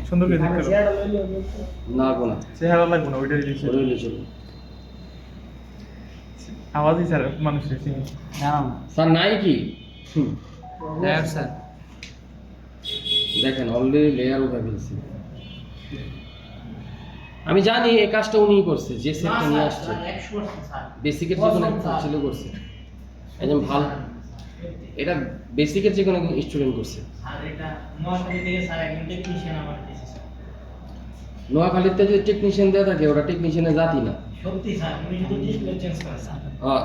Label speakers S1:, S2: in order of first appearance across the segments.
S1: সুন্দর করে দেখতে
S2: না গোনা
S1: চেহারা লাগবে না ওইটা রিলিজ
S2: ওইলে চলো
S1: আওয়াজই স্যার মানুষের চিনি
S2: স্যার নাই কি
S3: স্যার
S2: দেখেন অলরেডি লেয়ার উঠে ফেলছি আমি জানি এই কাজটা উনিই করছে যে সেটটা নিয়ে আসছে বেসিকের যে কোনো ছিল করছে একদম ভালো এটা বেসিকের যে কোনো স্টুডেন্ট করছে
S3: আর এটা নোয়াখালী থেকে স্যার একজন টেকনিশিয়ান আমার দিয়েছে স্যার
S2: নোয়াখালীতে যদি টেকনিশিয়ান দেওয়া থাকে ওরা টেকনিশিয়ানের জাতি না
S3: সত্যি স্যার উনি শুধু ডিসপ্লে চেঞ্জ করে স্যার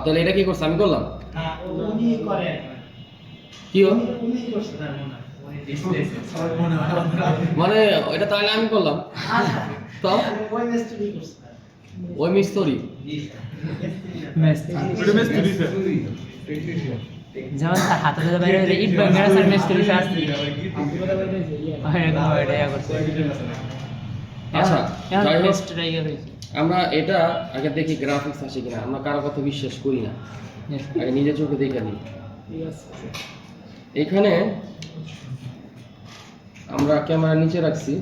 S2: তাহলে এটা কি করছে আমি করলাম
S3: না উনি করে
S2: কি
S3: উনি করছে স্যার মনে হয় উনি ডিসপ্লে
S2: মানে এটা তাহলে আমি করলাম তো
S3: ওই মিস্ত্রি করছে স্যার
S2: ওই মিস্ত্রি
S3: জি
S1: ওইটা মিস্ত্রি স্যার
S4: যেমন তার হাতে ধরে বাইরে হয়ে ইট ভাঙা স্যার মিস্ত্রি স্যার এরকম ওইটা ইয়া করছে
S2: আচ্ছা
S4: এখন
S2: যাই হোক,
S4: মিস্ত্রি ইয়া হয়েছে
S2: আমরা এটা আগে দেখি গ্রাফিক্স আসে কিনা আমরা কারো কথা বিশ্বাস করি না আগে নিজের চোখে দেখে নিই এখানে আমরা ক্যামেরা নিচে রাখছি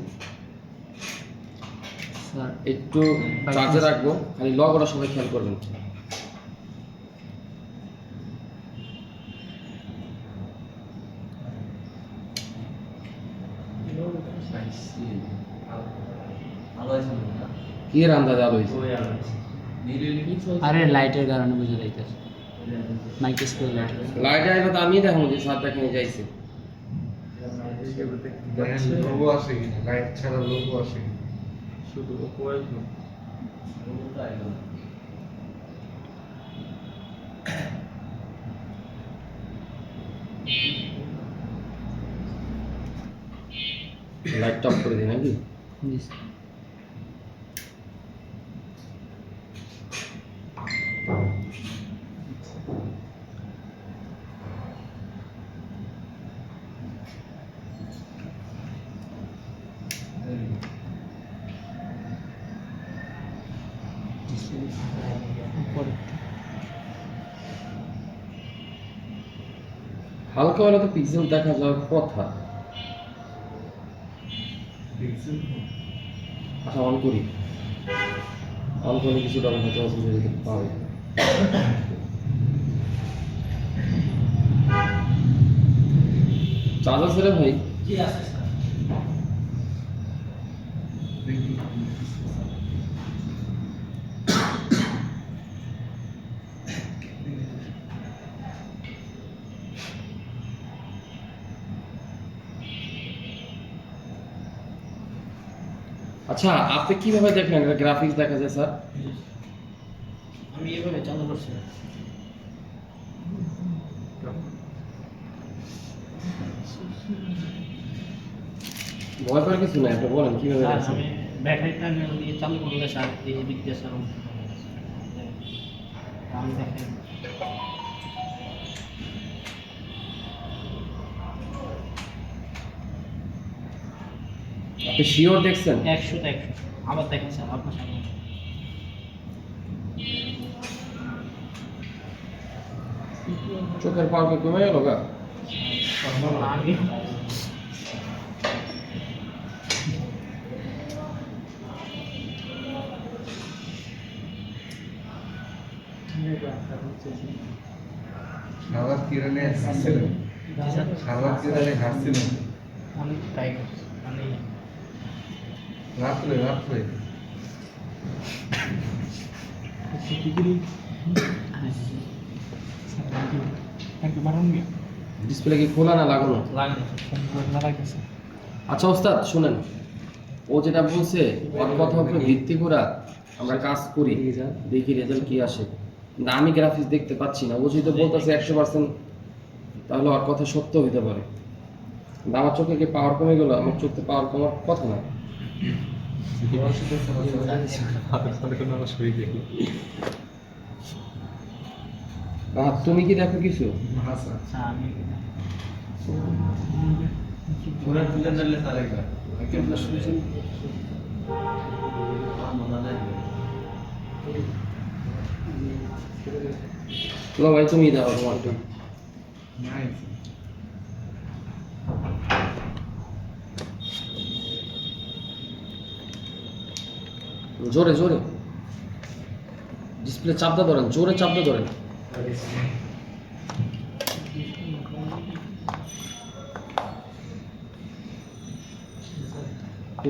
S4: স্যার
S2: একটু চার্জে রাখবো খালি লগটা সবাই খেয়াল করবেন কি এর আন্দাজ আলো হয়েছে
S4: আরে লাইটের কারণে বুঝে যাইতেছে মাইক স্কুল লাইট
S2: লাইট আইলো তো আমি দেখো যে সাত দেখে যাইছে
S5: লোগো আসে কিনা লাইট ছাড়া লোগো আসে
S1: শুধু ওয়াইজ না
S2: লাইট টপ করে দিই নাকি হালকা হলে তো পিক্সেল দেখা যাওয়ার কথা আচ্ছা অন করি অন করলে কিছুটা হয়তো বুঝে যেতে পারে চার্জার ছেড়ে ভাই
S3: জি আছে স্যার
S2: আচ্ছা আপনি কিভাবে দেখলেন এটা গ্রাফিক্স দেখা যায় স্যার
S3: আমি এভাবে চালু করছি
S2: ভয় পাওয়ার কিছু নাই আপনি বলেন কিভাবে
S3: স্যার
S2: দেখছেন
S3: আমি ব্যাটারিটা দিয়ে চালু করলে স্যার এই দিক দিয়ে স্যার আমি দেখেন
S2: আপনি শিওর দেখছেন
S3: 100 আবার দেখেন স্যার আপনার সামনে
S2: চোখের পাওয়ার কমে গেল গা
S3: আগে
S5: সারাত কিরণে হাসছিলেন সারাত কিরণে হাসছিলেন
S3: অনেক টাইম মানে
S5: রাত্রে রাত্রে
S2: ডিসপ্লে কি খোলা না লাগানো
S3: লাগানো
S2: আচ্ছা ওস্তাদ শুনেন ও যেটা বলছে ওর কথার উপরে ভিত্তি করে আমরা কাজ করি দেখি রেজাল্ট কি আসে না আমি গ্রাফিক্স দেখতে পাচ্ছি না ও যদি বলতেছে 100% তাহলে ওর কথা সত্য হতে পারে কিন্তু আমার চোখে কি পাওয়ার কমে গেল আমার চোখে পাওয়ার কমার কথা না তুমি কি দেখো কিছু
S5: হাসা
S3: আচ্ছা আমি
S5: পুরা তুলে দিলে স্যার একবার কেমন শুনছেন
S2: না ভাই তুমি দাও তোমারটা
S5: নাইস
S2: জোরে জোরে ডিসপ্লে চাপটা ধরেন, জোরে চাপটা ধরেন।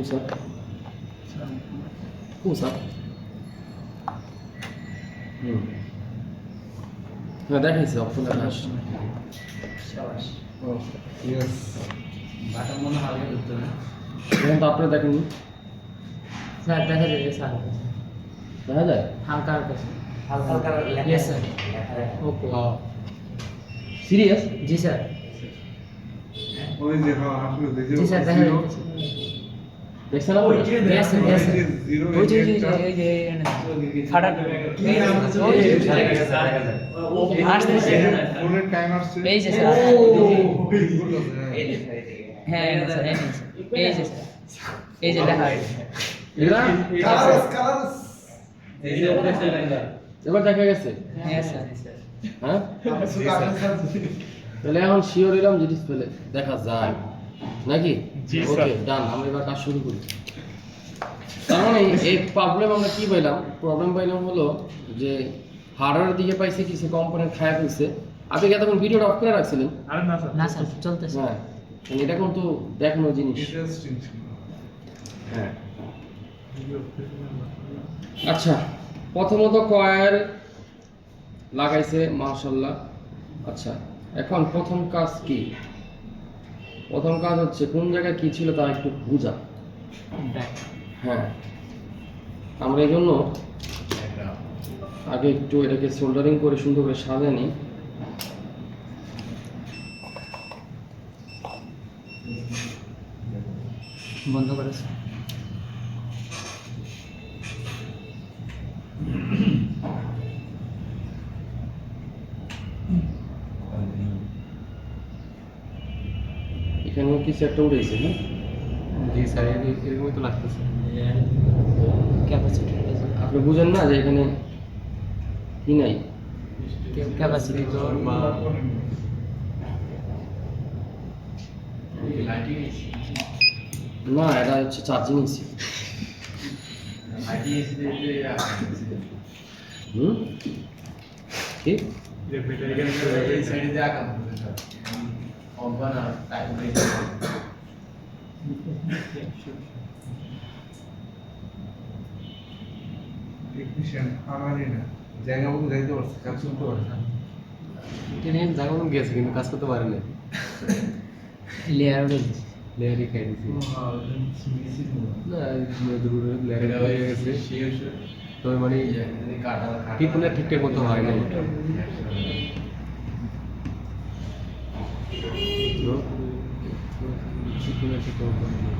S2: স্যার স্যার হ্যাঁ দেখাইছে অপশন দেখা আসছে।
S5: ইয়েস
S3: বাটার মনে হালকা ধরতে না
S2: এখন তো আপনারা দেখেননি,
S4: স্যার দেখা যায় স্যার
S2: দেখা যায়
S4: হালকা হালকা
S3: হালকা হালকা লেখা
S4: Yes, sir.
S3: ওকে
S2: সিরিয়াস।
S4: জি স্যার
S5: ওই যে হ্যাঁ আসলে
S4: জি স্যার দেখা যাচ্ছে
S2: দেখছেন আপনি?
S4: Yes, sir, yes, sir.
S5: Zero
S4: ওই যে এই যে ফাটা আসতেছে
S5: ফোনের টাইম আসছে
S4: এই যে স্যার
S3: এই যে স্যার
S4: হ্যাঁ এই যে স্যার এই যে স্যার এই যে লেখা
S2: এরা
S5: কালারস
S3: এই যে অপারেশন লেখা
S2: এবার দেখা গেছে।
S4: হ্যাঁ স্যার
S2: হ্যাঁ তাহলে এখন শিওর এলাম যে ডিসপ্লে দেখা যায় নাকি?
S1: জি,
S2: ওকে
S1: স্যার।
S2: ডান, আমরা এবার কাজ শুরু করি। তার মানে এই প্রবলেম আমরা কি পাইলাম? প্রবলেম পাইলাম হলো যে হার্ডওয়্যারের দিকে পাইছে কিছু কম্পোনেন্ট খায়া ফেলছে। আপনি কি এতক্ষণ ভিডিওটা অফ করে রাখছিলেন?
S1: আরে না স্যার
S4: না স্যার চলতেছে
S2: হ্যাঁ, এটা কিন্তু দেখানো জিনিস।
S5: ইন্টারেস্টিং ছিল
S2: হ্যাঁ আচ্ছা, প্রথমত কয়েল লাগাইছে মাশাআল্লাহ। আচ্ছা, এখন প্রথম কাজ কি? প্রথম কাজ হচ্ছে কোন জায়গায় কি ছিল তা একটু বোঝা। হ্যাঁ, আমরা এই জন্য আগে একটু এটাকে সোল্ডারিং করে সুন্দর করে সাজিয়ে নিই।
S4: বন্ধ করেছে
S2: এখানেও কিছু একটা উঠেছে, হ্যাঁ
S6: জি স্যার এরকমই তো লাগতেছে।
S4: ক্যাপাসিটি
S2: আপনি বুঝেন না যে এখানে কি নাই?
S4: ক্যাপাসিটি
S6: বা
S2: না, এটা হচ্ছে চার্জিং এসি। হুম, ঠিক।
S1: যে ব্যাটারি কেন
S5: টেকনিশিয়ান আমারই না জায়গা মতো যাইতে পারছে কাজ করতে পারছে
S6: তিনি জায়গা গেছে কিন্তু কাজ করতে পারে না,
S4: লেয়ার
S6: লেয়ারই খাই দিছি। না লেয়ারে হয়ে গেছে, তবে মানে টিপুনে ঠিকঠাক মতো হয় নাই। টিপুনে ঠিকঠাক মতো হয় নাই।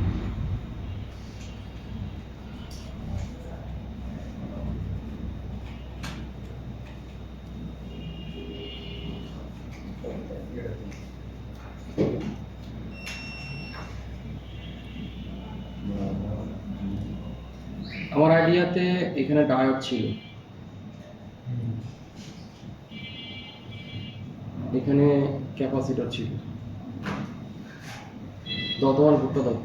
S2: আমার আইডিয়াতে এখানে ডায়োড ছিল, এখানে ক্যাপাসিটর ছিল। দাও তোমার ভোটটা দাও,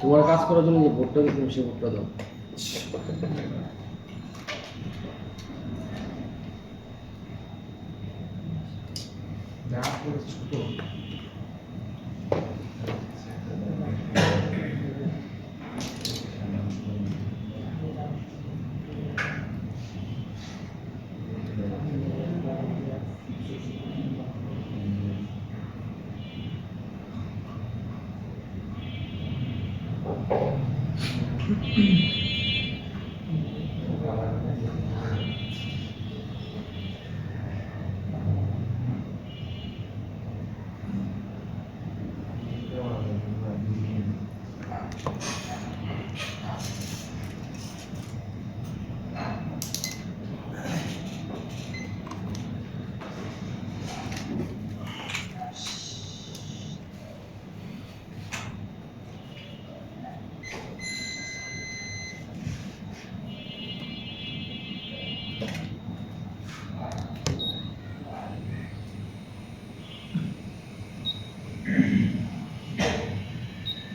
S2: তোমার কাজ করার জন্য যে ভোটটা দিয়েছিলাম সে ভোটটা দাও।
S5: যা করে ছোট